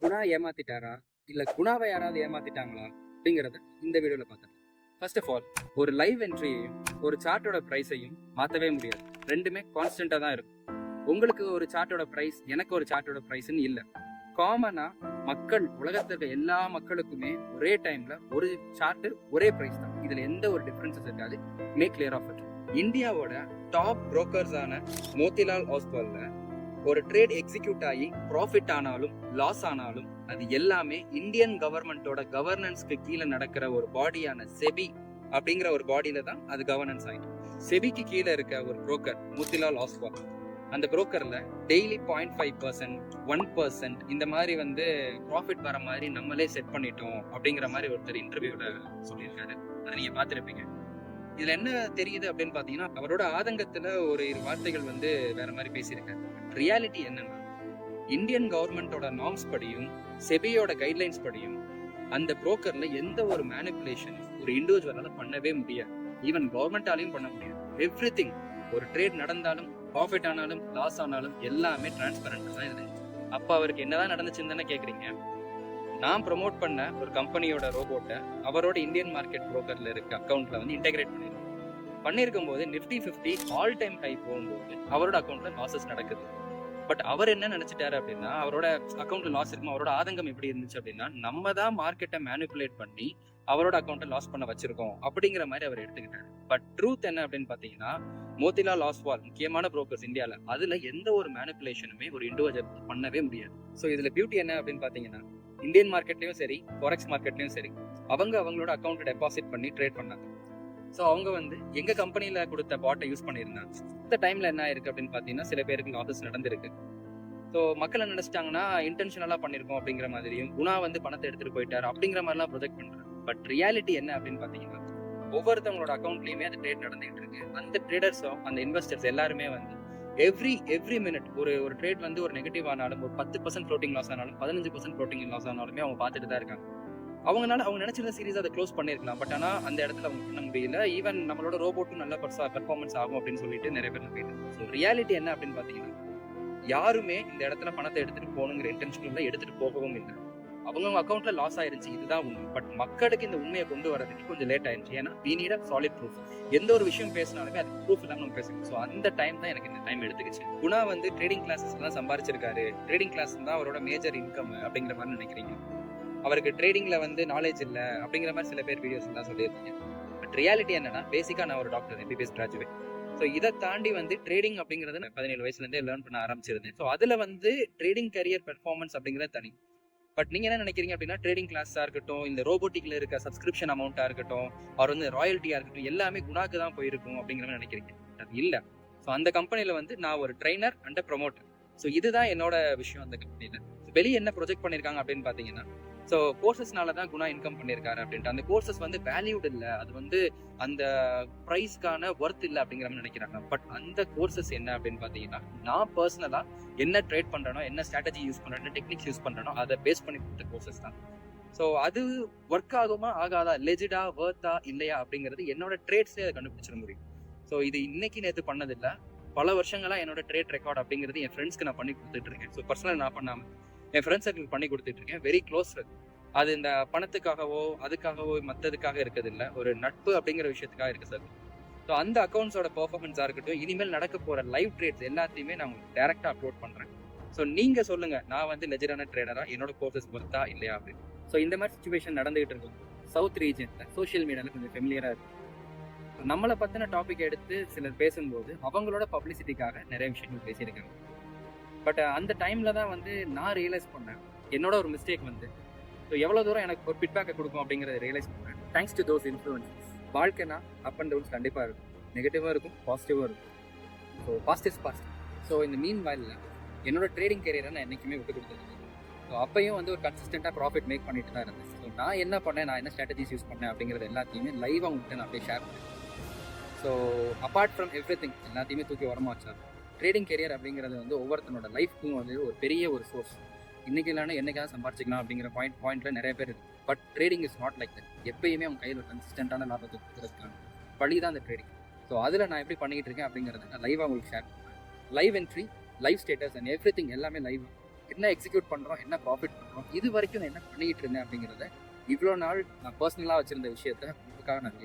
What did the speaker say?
குணா ஏமாத்திட்டாரா இல்ல குணாவை யாராவது ஏமாத்திட்டாங்களா அப்படிங்கறத இந்த வீடியோல பார்த்தோம். ஃபர்ஸ்ட் ஆஃப் ஆல், ஒரு லைவ் என்ட்ரியையும் ஒரு சார்ட்டோட பிரைஸையும் மாத்தவே முடியாது. ரெண்டுமே கான்ஸ்டன்டா தான் இருக்கும். உங்களுக்கு ஒரு சார்ட்டோட பிரைஸ், எனக்கு ஒரு சார்ட்டோட பிரைஸ்ன்னு இல்லை. காமனா மக்கள், உலகத்துல இருக்க எல்லா மக்களுக்குமே ஒரே டைம்ல ஒரு சார்ட் ஒரே பிரைஸ் தான். இதுல எந்த ஒரு டிஃபரன்சஸ் இருக்காது. Make clear of it. இந்தியாவோட டாப் புரோக்கர்ஸான மோதிலால் ஓஸ்வால்ல ஒரு ட்ரேட் எக்ஸிக்யூட் ஆகி ப்ராஃபிட் ஆனாலும் லாஸ் ஆனாலும் அது எல்லாமே இந்தியன் கவர்மெண்டோட கவர்னன்ஸ்க்கு கீழே நடக்கிற ஒரு பாடியான செபி அப்படிங்கிற ஒரு பாடியில தான் அது கவர்னன்ஸ் ஆயிடும். செபிக்கு கீழே இருக்க ஒரு புரோக்கர் மோதிலால் ஓஸ்வால். அந்த புரோக்கர்ல டெய்லி 0.5%, 1% இந்த மாதிரி ப்ராஃபிட் வர மாதிரி நம்மளே செட் பண்ணிட்டோம் அப்படிங்கிற மாதிரி ஒருத்தர் இன்டர்வியூல சொல்லியிருக்காரு. அதை நீங்க பார்த்துருப்பீங்க. இதுல என்ன தெரியுது அப்படின்னு பாத்தீங்கன்னா, அவரோட ஆதங்கத்துல ஒரு இரு வார்த்தைகள் வேற மாதிரி பேசியிருக்காரு. ரியாலிட்டி என்னன்னா, இந்தியன் கவர்மெண்டோட நார்ம்ஸ் படியும் செபியோட கைட்லைன்ஸ் படியும் அந்த புரோக்கர்ல எந்த ஒரு மேனிபுலேஷன் ஒரு இண்டிவிஜுவலால பண்ணவே முடியாது. ஈவன் கவர்மெண்டாலையும் பண்ண முடியாது. எவ்ரிதிங், ஒரு ட்ரேட் நடந்தாலும் ப்ராஃபிட் ஆனாலும் லாஸ் ஆனாலும் எல்லாமே டிரான்ஸ்பரண்ட் தான் இது. அப்ப அவருக்கு என்னதான் நடந்துச்சுன்னு தானே கேக்குறீங்க. நான் ப்ரொமோட் பண்ண ஒரு கம்பெனியோட ரோபோட்டை அவரோட இந்தியன் மார்க்கெட் புரோக்கர்ல இருக்க அக்கௌண்ட்ல இன்டெகிரேட் பண்ணிருக்கும் போது நிஃப்டி 50 ஆல் டைம் ஹை போகும்போது அவரோட அக்கௌண்ட்ல லாசஸ் நடக்குது. பட் அவர் என்ன நினைச்சிட்டாரு அப்படின்னா, அவரோட அக்கௌண்ட்ல லாஸ் இருக்கும். அவரோட ஆதங்கம் எப்படி இருந்துச்சு அப்படின்னா, நம்ம தான் மார்க்கெட்டை மேனிபுலேட் பண்ணி அவரோட அக்கௌண்ட்டை லாஸ் பண்ண வச்சிருக்கோம் அப்படிங்கிற மாதிரி அவர் எடுத்துக்கிட்டாரு. பட் ட்ரூத் என்ன அப்படின்னு பாத்தீங்கன்னா, மோதிலால் ஓஸ்வால் முக்கியமான புரோக்கர்ஸ் இந்தியால, அதுல எந்த ஒரு மேனிபுலேஷனுமே ஒரு இண்டிவிஜுவல் பண்ணவே முடியாது. ஸோ இதுல பியூட்டி என்ன அப்படின்னு பாத்தீங்கன்னா, இந்தியன் மார்க்கெட்லயும் சரி, ஃபாரெக்ஸ் மார்க்கெட்லயும் சரி, அவங்களோட அக்கௌண்ட் டெபாசிட் பண்ணி ட்ரேட் பண்ணாங்க. ஸோ அவங்க எங்க கம்பெனில கொடுத்த பாட்டை யூஸ் பண்ணியிருந்தாங்க. இந்த டைம்ல என்ன ஆயிருக்கு அப்படின்னு பாத்தீங்கன்னா, சில பேருக்கு லாசஸ் நடந்திருக்கு. ஸோ மக்கள் என்ன நினைச்சிட்டாங்கன்னா, இன்டென்ஷனலா பண்ணிருக்கோம் அப்படிங்கிற மாதிரியும், குணா பணத்தை எடுத்துட்டு போயிட்டாரு அப்படிங்கிற மாதிரிலாம் ப்ரொஜெக்ட் பண்றாங்க. பட் ரியாலிட்டி என்ன அப்படின்னு பாத்தீங்கன்னா, ஒவ்வொருத்தவங்களோட அக்கௌண்ட்லயுமே அந்த ட்ரேட் நடந்துகிட்டு இருக்கு. அந்த ட்ரேடர்ஸும் அந்த இன்வெஸ்டர்ஸ் எல்லாருமே எவ்ரி மினிட் ஒரு ட்ரேட் ஒரு நெகட்டிவ் ஆனாலும், ஒரு 10% ஃப்ளோட்டிங் லாஸ் ஆனாலும், 15% ஃப்ளோட்டிங் லாஸ் ஆனாலுமே அவங்க பார்த்துட்டு தான் இருக்காங்க. அவங்க நினைச்சிருந்த சீரீஸ் அதை க்ளோஸ் பண்ணிருக்கலாம். பட் ஆனா அந்த இடத்துல அவங்க பண்ண முடியல. ஈவன் நம்மளோட ரோபோட்டும் நல்ல பெர்ஃபார்மன்ஸ் ஆகும் அப்படின்னு சொல்லிட்டு நிறைய பேர் போயிட்டு. ஸோ ரியாலிட்டி என்ன அப்படின்னு பாத்தீங்கன்னா, யாருமே இந்த இடத்துல பணத்தை எடுத்துட்டு போகணுங்கிற இன்டென்ஷன் எடுத்துட்டு போகவும் இல்லை. அவங்க அக்கௌண்ட்ல லாஸ் ஆயிருச்சு, இதுதான் உண்மை. பட் மக்களுக்கு இந்த உண்மையை கொண்டு வரதுக்கு கொஞ்சம் லேட் ஆயிருச்சு. ஏன்னா we need a solid proof. எந்த ஒரு விஷயம் பேசினாலுமே அது ப்ரூஃப் இல்லாம நம்ம பேசணும். ஸோ அந்த டைம் தான் எனக்கு இந்த டைம் எடுத்துக்கிச்சு. குணா ட்ரேடிங் கிளாஸஸ் தான் சம்பாரிச்சிருக்காரு, ட்ரேடிங் கிளாஸ் தான் அவரோட மேஜர் இன்கம் அப்படிங்கிற மாதிரி நினைக்கிறீங்க. அவருக்கு ட்ரேடிங்ல நாலேஜ் இல்லை அப்படிங்கிற மாதிரி சில பேர் வீடியோஸ் எல்லாம் சொல்லியிருக்கீங்க. பட் ரியாலிட்டி என்னன்னா, பேசிக்கா நான் ஒரு டாக்டர், MBBS கிராஜுவேட். ஸோ இதை தாண்டி ட்ரேடிங் அப்படிங்கிறது 17 வயசுல இருந்தே லேர்ன் பண்ண ஆரம்பிச்சிருந்தேன். ஸோ அதுல ட்ரேடிங் கரியர் பெர்ஃபார்மன்ஸ் அப்படிங்கிறது தனி. பட் நீங்க என்ன நினைக்கிறீங்க அப்படின்னா, ட்ரேடிங் கிளாஸா இருக்கட்டும், இந்த ரோபோட்டிக்ல இருக்க சப்ஸ்கிரிப்ஷன் அமௌண்ட்டா இருக்கட்டும், அவர் ராயல்ட்டியா இருக்கட்டும், எல்லாமே குணாக்கு தான் போயிருக்கும் அப்படிங்கிற மாதிரி நினைக்கிறீங்க. அது இல்ல. ஸோ அந்த கம்பெனில நான் ஒரு ட்ரைனர் அண்ட் ப்ரொமோட்டர். ஸோ இதுதான் என்னோட விஷயம் அந்த கம்பெனில. வெளியே என்ன ப்ரொஜெக்ட் பண்ணிருக்காங்க அப்படின்னு பாத்தீங்கன்னா, ஸோ கோர்சஸ்னால தான் குணா இன்கம் பண்ணியிருக்காரு அப்படின்ட்டு. அந்த கோர்சஸ் வேல்யூட் இல்லை, அது அந்த ப்ரைஸ்க்கான ஒர்த் இல்லை அப்படிங்கிற மாதிரி நினைக்கிறாங்க. பட் அந்த கோர்சஸ் என்ன அப்படின்னு பார்த்தீங்கன்னா, நான் பர்சனலா என்ன ட்ரேட் பண்றேனோ, என்ன ஸ்ட்ராட்டஜி யூஸ் பண்றேன், என்ன டெக்னிக்ஸ் யூஸ் பண்றேனோ, அதை பேஸ் பண்ணி கொடுத்த கோர்சஸ் தான். ஸோ அது ஒர்க் ஆகுமா ஆகாதா, லெஜிடா வர்த்தா இல்லையா அப்படிங்கிறது என்னோட ட்ரேட்ஸ்லேயே அதை கண்டுபிடிச்சிட முடியும். ஸோ இது இன்னைக்கு நேற்று பண்ணதில்லை, பல வருஷங்களா என்னோட ட்ரேட் ரெக்கார்ட் அப்படிங்கிறது என் ஃப்ரெண்ட்ஸ்க்கு நான் பண்ணி கொடுத்துட்டு இருக்கேன். ஸோ பர்சனல் நான் பண்ணாம என் ஃப்ரெண்ட்ஸ் சர்க்கிள் பண்ணி கொடுத்துட்டு இருக்கேன். Very close. அது இந்த பணத்துக்காகவோ அதுக்காகவோ மற்றதுக்காக இருக்குது இல்லை, ஒரு நட்பு அப்படிங்கிற விஷயத்துக்காக இருக்கு சார். ஸோ அந்த அக்கௌண்ட்ஸோட பெர்ஃபார்மன்ஸாக இருக்கட்டும், இனிமேல் நடக்க போகிற லைவ் ட்ரேட்ஸ் எல்லாத்தையுமே நான் உங்களுக்கு டேரெக்டாக அப்லோட் பண்ணுறேன். ஸோ நீங்கள் சொல்லுங்கள், நான் லெஜரான ட்ரேடரா, என்னோட கோர்சஸ் ஒர்த்தா இல்லையா அப்படின்னு. ஸோ இந்த மாதிரி சுச்சுவேஷன் நடந்துகிட்டு இருக்கும். சவுத் ரீஜனில் சோஷியல் மீடியாவில் கொஞ்சம் ஃபெமிலியராக இருக்கும். நம்மளை பற்றின டாபிக் எடுத்து சிலர் பேசும்போது அவங்களோட பப்ளிசிட்டிக்காக நிறைய விஷயங்கள் பேசியிருக்காங்க. பட் அந்த டைமில் தான் நான் ரியலைஸ் பண்ணேன், என்னோட ஒரு மிஸ்டேக் ஸோ எவ்வளோ தூரம் எனக்கு ஒரு ஃபீட்பேக்கை கொடுக்கும் அப்படிங்கிறத ரியலைஸ் பண்ணேன். Thanks to those influences. வாழ்க்கைனா அப் அண்ட் டவுன்ஸ் கண்டிப்பாக இருக்கும், நெகட்டிவாக இருக்கும், பாசிட்டிவாக இருக்கும். So positives positive. ஸோ இந்த மீன் வாயிலில் என்னோட ட்ரேடிங் கேரியரை நான் என்றைக்குமே விட்டு கொடுத்தது. ஸோ அப்பையும் ஒரு கன்சிஸ்டண்ட்டாக ப்ராஃபிட் மேக் பண்ணிட்டு தான் இருந்தேன். ஸோ நான் என்ன பண்ணேன், நான் என்ன ஸ்ட்ராட்டஜிஸ் யூஸ் பண்ணேன் அப்படிங்கிறது எல்லாத்தையுமே லைவாக உங்கள்கிட்ட நான் அப்படியே ஷேர் பண்ணேன். ஸோ அப்பார்ட் ஃப்ரம் எவ்ரிதிங் எல்லாத்தையுமே தூக்கி உரமா வச்சார். ட்ரேடிங் கேரியர் அப்படிங்கிறது ஒவ்வொருத்தனோட லைஃப்க்கும் ஒரு பெரிய ஒரு சோர்ஸ். இன்னைக்கு இல்லைன்னா என்னைக்காவது சம்பாரிச்சிக்கலாம் அப்படிங்கிற பாயிண்ட்ல நிறைய பேர் இருக்கு. But trading is not like that. எப்பயுமே அவங்க கையில் கன்சிஸ்டண்டான லாபத்தை கொடுத்துருக்காங்க. வழி தான் அந்த ட்ரேடிங். ஸோ அதில் நான் எப்படி பண்ணிக்கிட்டு இருக்கேன் அப்படிங்கிறத நான் லைவாக உங்களுக்கு ஷேர் பண்ணுறேன். Live entry, live status and everything எல்லாமே லைவ். என்ன எக்ஸிக்யூட் பண்ணுறோம், என்ன ப்ராஃபிட் பண்ணுறோம், இது வரைக்கும் நான் என்ன பண்ணிக்கிட்டு இருந்தேன் அப்படிங்கிறத இவ்வளோ நாள் நான் பர்சனலாக வச்சுருந்த விஷயத்த உங்களுக்காக நான்